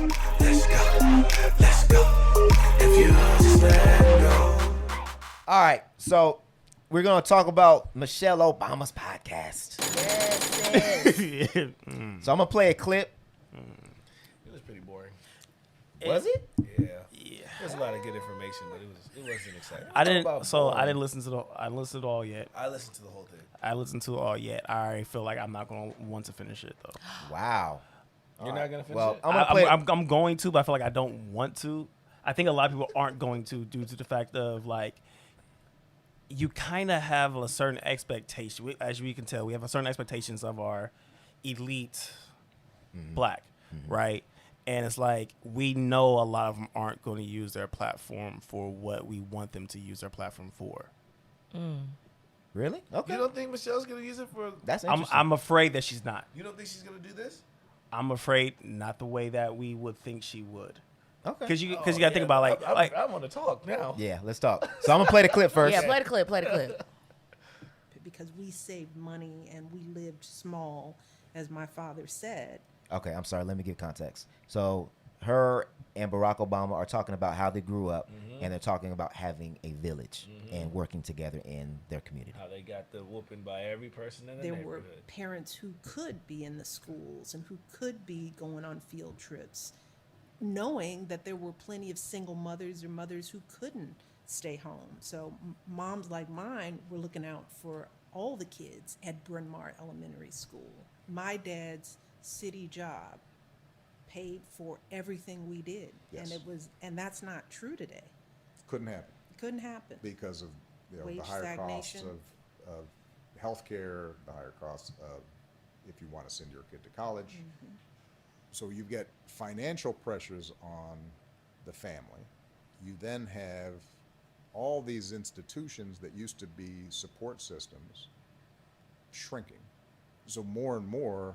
Let's go. Let's go. If you just let go. All right, so we're gonna talk about Michelle Obama's podcast. Yes. So I'm gonna play a clip. It was pretty boring. Was it? Yeah. There's a lot of good information, but it wasn't exciting. I didn't listen to the. I listened to it all yet. I listened to the whole thing. I listened to it all yet. I already feel like I'm not gonna want to finish it though. Wow. You're not gonna finish Well, it? I'm gonna play. I'm going to, but I feel like I don't want to. I think a lot of people aren't going to due to the fact of like you kind of have a certain expectation. As we can tell, we have a certain expectations of our elite black, right? And it's like we know a lot of them aren't going to use their platform for what we want them to use their platform for. Really? Okay. You don't think Michelle's gonna use it for? That's interesting. I'm afraid that she's not. You don't think she's gonna do this? I'm afraid not the way that we would think she would. Okay. Because you got to think about like I want to talk now. Yeah, let's talk. So I'm gonna play the clip first. Yeah, play the clip. Because we saved money and we lived small, as my father said. Okay, I'm sorry. Let me give context. So her and Barack Obama are talking about how they grew up, and they're talking about having a village and working together in their community. How they got the whooping by every person in the There neighborhood. were parents who could be in the schools and who could be going on field trips, knowing that there were plenty of single mothers or mothers who couldn't stay home. So moms like mine were looking out for all the kids at Bryn Mawr Elementary School. My dad's city job paid for everything we did. Yes. And that's not true today. Couldn't happen It couldn't happen. because of the Wage higher costs stagnation. of healthcare, the higher costs of if you want to send your kid to college. So you get financial pressures on the family. You then have all these institutions that used to be support systems shrinking. So more and more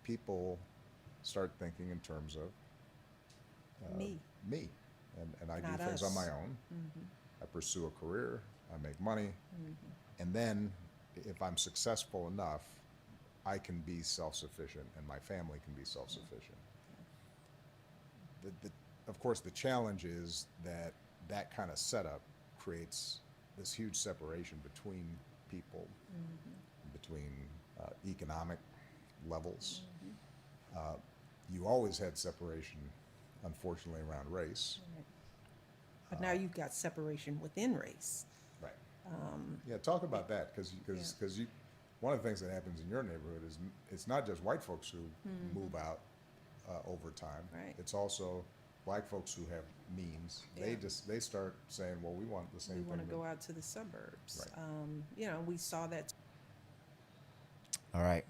people start thinking in terms of Me. and I Not do things us. on my own. I pursue a career, I make money, and then if I'm successful enough, I can be self-sufficient and my family can be self-sufficient. Of course, the challenge is that kind of setup creates this huge separation between people, between economic levels. You always had separation, unfortunately, around race. But now you've got separation within race. Right. Yeah, talk about that, because you, one of the things that happens in your neighborhood is it's not just white folks who move out over time. Right. It's also black folks who have means. Yeah. They start saying, well, we want the same We thing. want to go out to the suburbs. Right. We saw that. All right.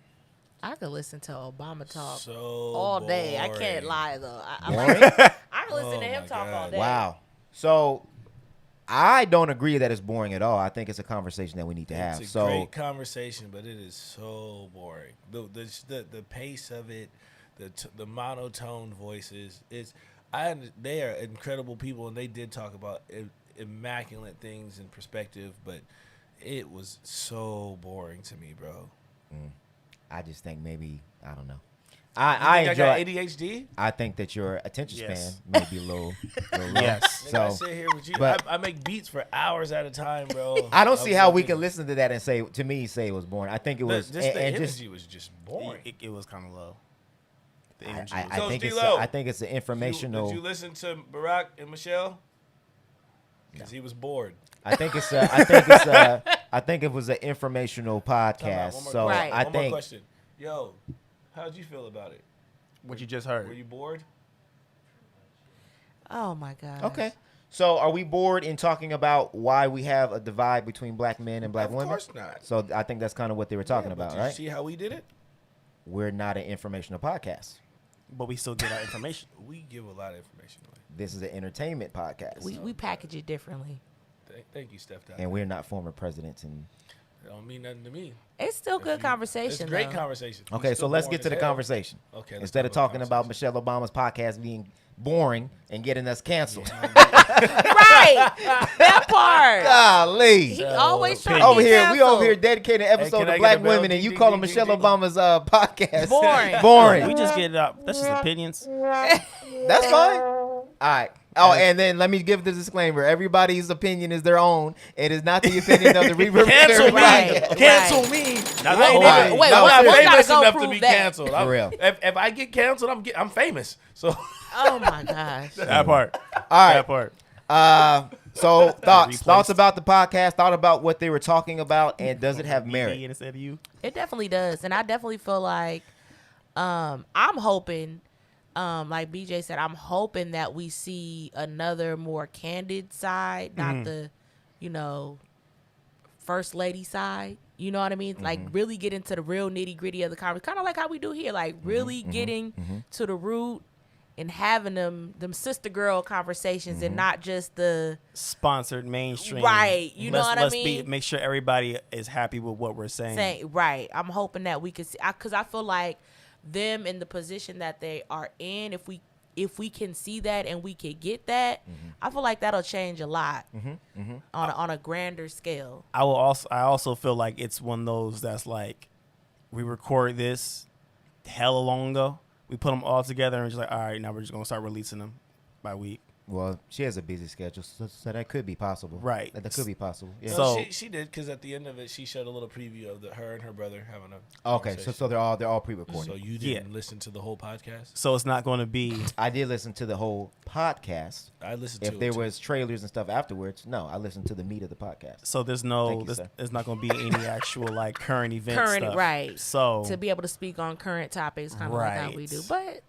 I could listen to Obama talk So all day. I can't boring. lie though. I Boring? can listen to him my talk all God. day. Wow. So I don't agree that it's boring at all. I think it's a conversation that we need to have. It's a So great conversation, but it is so boring. The pace of it, the monotone voices. They are incredible people, and they did talk about immaculate things in perspective, but it was so boring to me, bro. I just think maybe I don't know. You I think I enjoy. got ADHD? I think that your attention span Yes. may be a little low. Yes. Nigga, I So sit here with you. but- I make beats for hours at a time, bro. I don't see how we can listen to that and say it was boring. I think it was The and energy just was just boring. it was kind of low. The I, energy I, was I So, think D-Lo, I think it's an informational. Did you listen to Barack and Michelle? Because he was bored. I think it's I think it was an informational Time out. podcast. One more So Right. I One more think question. Yo, how'd you feel about it? what you just heard. Were you bored? Oh my God. okay. So are we bored in talking about why we have a divide between black men and black Of women? course not. So I think that's kind of what they were talking Yeah, but about, did right? you see how we did it? We're not an informational podcast. But we still get our information. We give a lot of information away. This is an entertainment podcast. We package it differently. Thank you, Steph. And we're not former presidents. And It don't mean nothing to me. It's still good It's conversation. great though. conversation. okay, so let's get to the conversation. Okay. let's Instead talk of talking about conversation. Michelle Obama's podcast being boring and getting us canceled. Right. That part. Golly. He always trying Over to here, get we over canceled. here dedicating an episode can I to get a black bell? women, and Ding, you ding, calling ding, Michelle ding, ding. Obama's podcast Boring. boring. We just get it up. That's just opinions. That's fine. All right. Oh, and then let me give the disclaimer: everybody's opinion is their own. It is not the opinion of the Reverb. Cancel me. Right. Cancel me. Not I ain't the whole even- thing. Wait, No, one I'm seriously. gotta famous go enough to prove be that. canceled. For real. If I get canceled, I'm famous. So Oh my gosh. That part. All right. That part. So thoughts Replaced. about the podcast, thought about what they were talking about, and does it have merit? Me instead of you. It definitely does. And I definitely feel like I'm hoping, like BJ said, I'm hoping that we see another more candid side, not the, first lady side. You know what I mean? Like really get into the real nitty gritty of the conversation. Kind of like how we do here. Like really getting to the root and having them sister girl conversations and not just the Sponsored mainstream. Right, you know what I mean? Make sure everybody is happy with what we're saying. right. I'm hoping that we could see, because I feel like them in the position that they are in, if we can see that and we could get that, I feel like that'll change a lot on a grander scale. I also feel like it's one of those that's like, we record this hella long ago. We put them all together and just like, all right, now we're just gonna start releasing them by week. Well, she has a busy schedule, so that could be possible. Right. That could be possible. Yeah. So- she did, because at the end of it, she showed a little preview of her and her brother having a Okay, conversation. so they're all pre-recorded. So you didn't listen to the whole podcast? So it's not going to be. I did listen to the whole podcast. I listened to If it there too. was trailers and stuff afterwards, no, I listened to the meat of the podcast. So there's Thank you, sir. there's not going to be any actual like current event Current, stuff. right. So To be able to speak on current topics, kind of like how we Right. do. But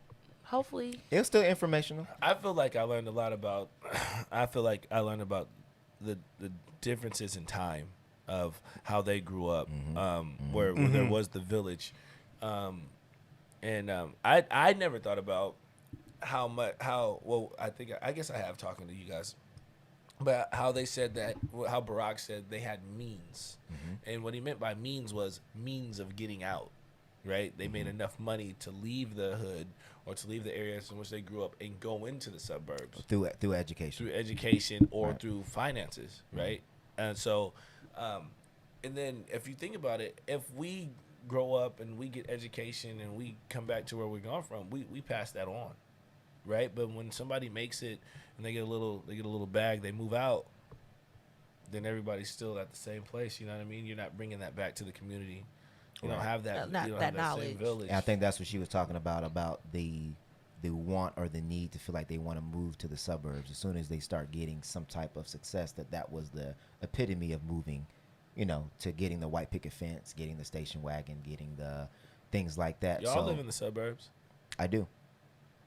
hopefully, It's still informational. I feel like I learned a lot about. I feel like I learned about the differences in time of how they grew up, where there was the village, and I never thought about I guess I have talking to you guys, but how they said that, how Barack said they had means, and what he meant by means was means of getting out. Right, they made enough money to leave the hood or to leave the areas in which they grew up and go into the suburbs Through education. through education or Right. through finances, right? And so, and then if you think about it, if we grow up and we get education and we come back to where we're going from, we pass that on, right? But when somebody makes it and they get a little bag, they move out, then everybody's still at the same place. You know what I mean? You're not bringing that back to the community. You don't have that. Not you don't that have that knowledge. same village. And I think that's what she was talking about the want or the need to feel like they want to move to the suburbs as soon as they start getting some type of success. That was the epitome of moving, to getting the white picket fence, getting the station wagon, getting the things like that. Y'all So live in the suburbs. I do.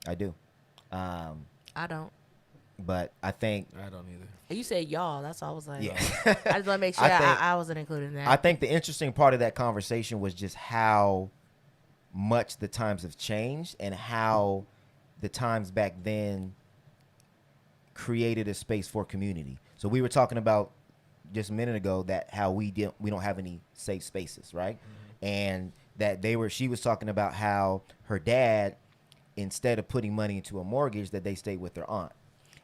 I don't. But I think I don't either. You said y'all. That's all I was like. yeah. I just want to make sure I wasn't included in that. I think the interesting part of that conversation was just how much the times have changed and how the times back then created a space for community. So we were talking about just a minute ago that how we don't have any safe spaces, right? And that she was talking about how her dad, instead of putting money into a mortgage, that they stayed with their aunt.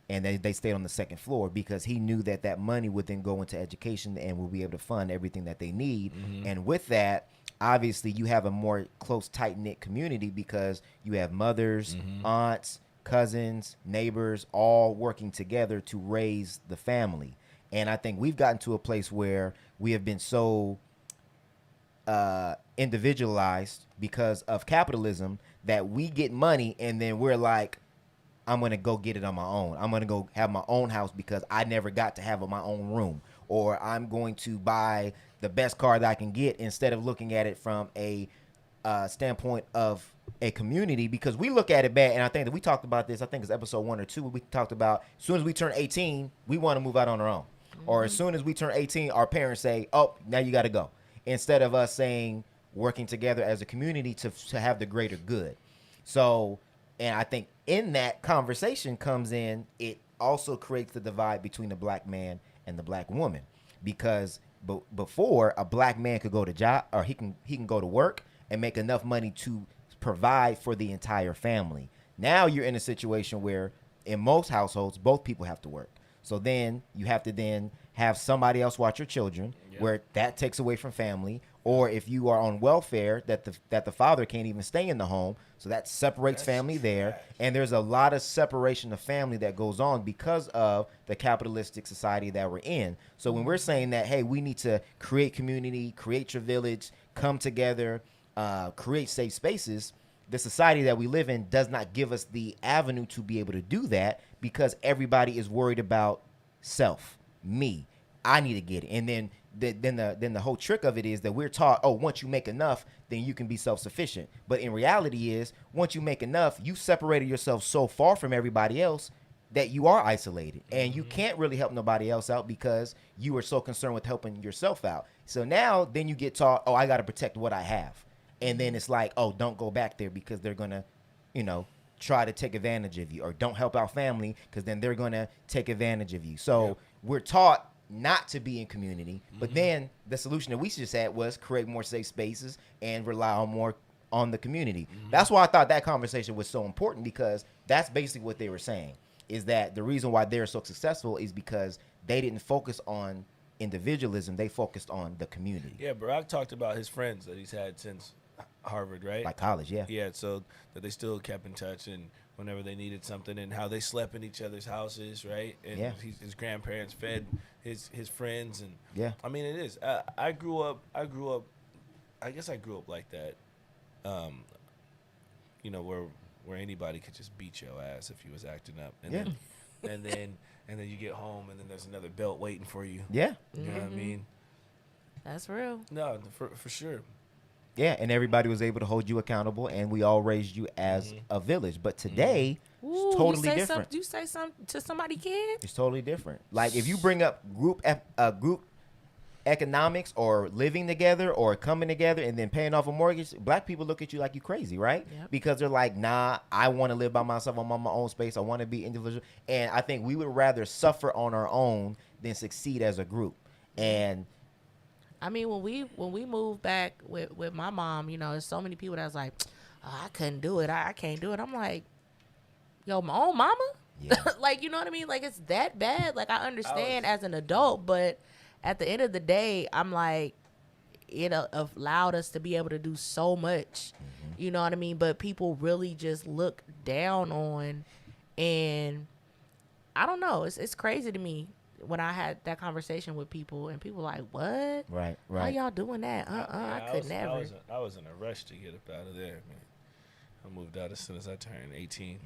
And they stayed on the second floor because he knew that money would then go into education and will be able to fund everything that they need. And with that, obviously, you have a more close, tight-knit community because you have mothers, aunts, cousins, neighbors, all working together to raise the family. And I think we've gotten to a place where we have been so individualized because of capitalism that we get money and then we're like, I'm going to go get it on my own. I'm going to go have my own house because I never got to have my own room. Or I'm going to buy the best car that I can get instead of looking at it from a standpoint of a community, because we look at it bad. And I think that we talked about this, I think it's episode 1 or 2, we talked about as soon as we turn 18, we want to move out on our own. Or as soon as we turn 18, our parents say, oh, now you got to go. Instead of us saying, working together as a community to have the greater good. So, and I think in that conversation comes in, it also creates the divide between the black man and the black woman, because before a black man could go to job or he can go to work and make enough money to provide for the entire family. Now you're in a situation where in most households, both people have to work. So then you have to then have somebody else watch your children, where that takes away from family. Or if you are on welfare, that the father can't even stay in the home, so that separates family there. And there's a lot of separation of family that goes on because of the capitalistic society that we're in. So when we're saying that, hey, we need to create community, create your village, come together, create safe spaces, the society that we live in does not give us the avenue to be able to do that because everybody is worried about self, me. I need to get it. And then the whole trick of it is that we're taught, oh, once you make enough, then you can be self-sufficient. But in reality is, once you make enough, you separated yourself so far from everybody else that you are isolated. And you can't really help nobody else out because you are so concerned with helping yourself out. So now then you get taught, oh, I got to protect what I have. And then it's like, oh, don't go back there because they're going to, try to take advantage of you. Or don't help our family because then they're going to take advantage of you. So we're taught not to be in community. But then the solution that we just had was create more safe spaces and rely on the community. That's why I thought that conversation was so important, because that's basically what they were saying, is that the reason why they're so successful is because they didn't focus on individualism. They focused on the community. Yeah, Barack talked about his friends that he's had since Harvard, right? Like college, yeah. Yeah, so that they still kept in touch, and whenever they needed something, and how they slept in each other's houses, right? And his grandparents fed his friends, and I mean, it is. I grew up. I guess I grew up like that. Where anybody could just beat your ass if you was acting up, and then you get home, and then there's another belt waiting for you. Yeah, you know what I mean. That's real. No, for sure. Yeah, and everybody was able to hold you accountable, and we all raised you as a village. But today, it's totally different. You say something to somebody, kid? It's totally different. Like if you bring up group economics or living together or coming together and then paying off a mortgage, black people look at you like you crazy, right? Yep. Because they're like, nah, I want to live by myself. I'm on my own space. I want to be individual. And I think we would rather suffer on our own than succeed as a group. And I mean, when we moved back with my mom, there's so many people that was like, oh, I couldn't do it. I can't do it. I'm like, yo, my own mama? Yeah. Like, you know what I mean? Like, it's that bad. Like, I understand as an adult, but at the end of the day, I'm like, it allowed us to be able to do so much. You know what I mean? But people really just look down on, and I don't know. It's crazy to me when I had that conversation with people, and people like, what? Right. How y'all doing that? I could never. I was in a rush to get up out of there, man. I moved out as soon as I turned 18.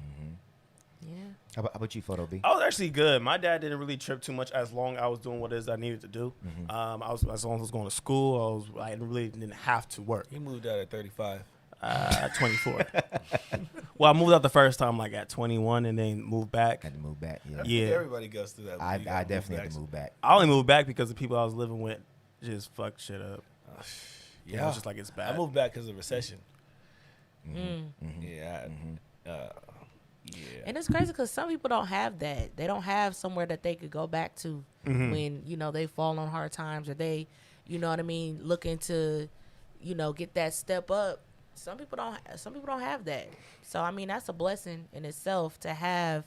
Yeah. How about you, Photo B? I was actually good. My dad didn't really trip too much as long as I was doing what it is I needed to do. As long as I was going to school, I really didn't have to work. He moved out at 35. At 24. Well, I moved out the first time like at 21 and then moved back. Had to move back. Yeah. Everybody goes through that. I definitely had to move back. I only moved back because the people I was living with just fucked shit up. Yeah, It was just like, it's bad. I moved back because of recession. Mm. Yeah. And it's crazy because some people don't have that. They don't have somewhere that they could go back to when, they fall on hard times, or they, looking to, get that step up. Some people don't have that. So, I mean, that's a blessing in itself to have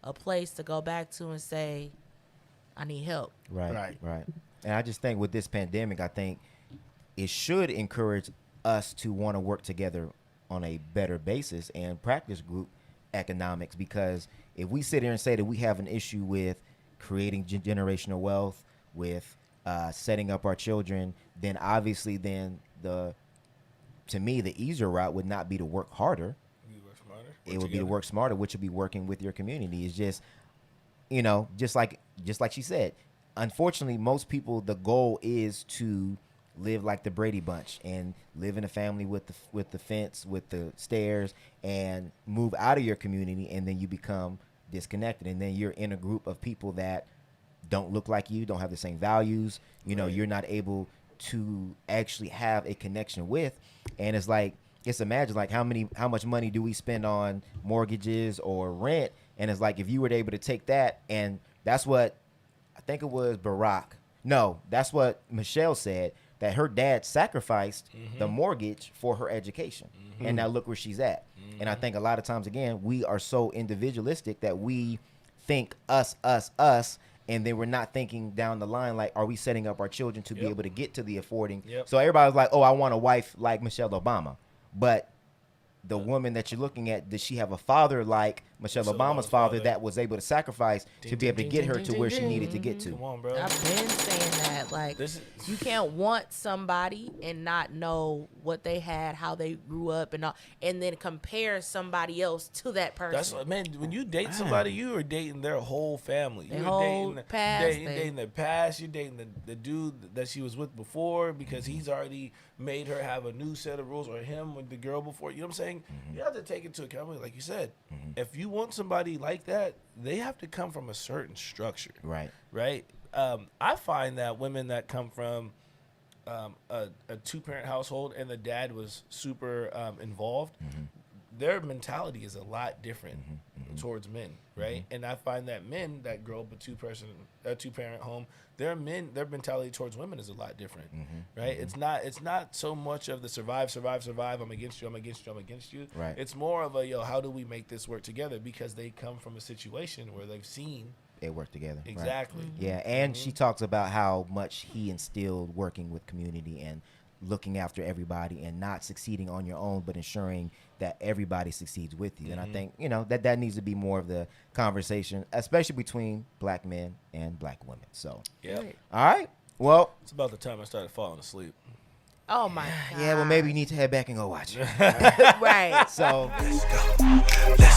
a place to go back to and say, I need help. Right. And I just think with this pandemic, I think it should encourage us to want to work together on a better basis and practice group economics, because if we sit here and say that we have an issue with creating generational wealth, with setting up our children, then obviously to me, the easier route would not be to work harder. It would be to work smarter, which would be working with your community. It's just, just like she said, unfortunately, most people, the goal is to live like the Brady Bunch and live in a family with the fence, with the stairs, and move out of your community, and then you become disconnected, and then you're in a group of people that don't look like you, don't have the same values. You're not able to actually have a connection with. And it's like, imagine like how much money do we spend on mortgages or rent? And it's like, if you were able to take that, and that's what I think it was that's what Michelle said, that her dad sacrificed the mortgage for her education. And now look where she's at. And I think a lot of times, again, we are so individualistic that we think us, us, us, and then we're not thinking down the line, like, are we setting up our children to be able to get to the affording? So everybody's like, oh, I want a wife like Michelle Obama. But the woman that you're looking at, does she have a father like Michelle Obama's father that was able to sacrifice to be able to get her to where she needed to get to? Come on, bro. I've been saying that. Like, you can't want somebody and not know what they had, how they grew up, and all, and then compare somebody else to that person. That's what, man. When you date somebody, you are dating their whole family. Their You're whole past. dating their past. You're dating the dude that she was with before because he's already made her have a new set of rules, or him with the girl before. You know what I'm saying? You have to take into account, like you said, if you want somebody like that, they have to come from a certain structure. Right. Right. I find that women that come from a two-parent household and the dad was super involved, their mentality is a lot different towards men, right? And I find that men that grow up a two-parent home, their mentality towards women is a lot different, right? It's not so much of the survive. I'm against you. Right. It's more of a how do we make this work together, because they come from a situation where they've seen They work together. Right. exactly. Yeah, and she talks about how much he instilled working with community and looking after everybody and not succeeding on your own, but ensuring that everybody succeeds with you. And I think, that needs to be more of the conversation, especially between black men and black women. So, Yeah. all right. Well, It's about the time I started falling asleep. Oh my god. yeah, well, maybe you need to head back and go watch it. Right. So, Let's go. Let's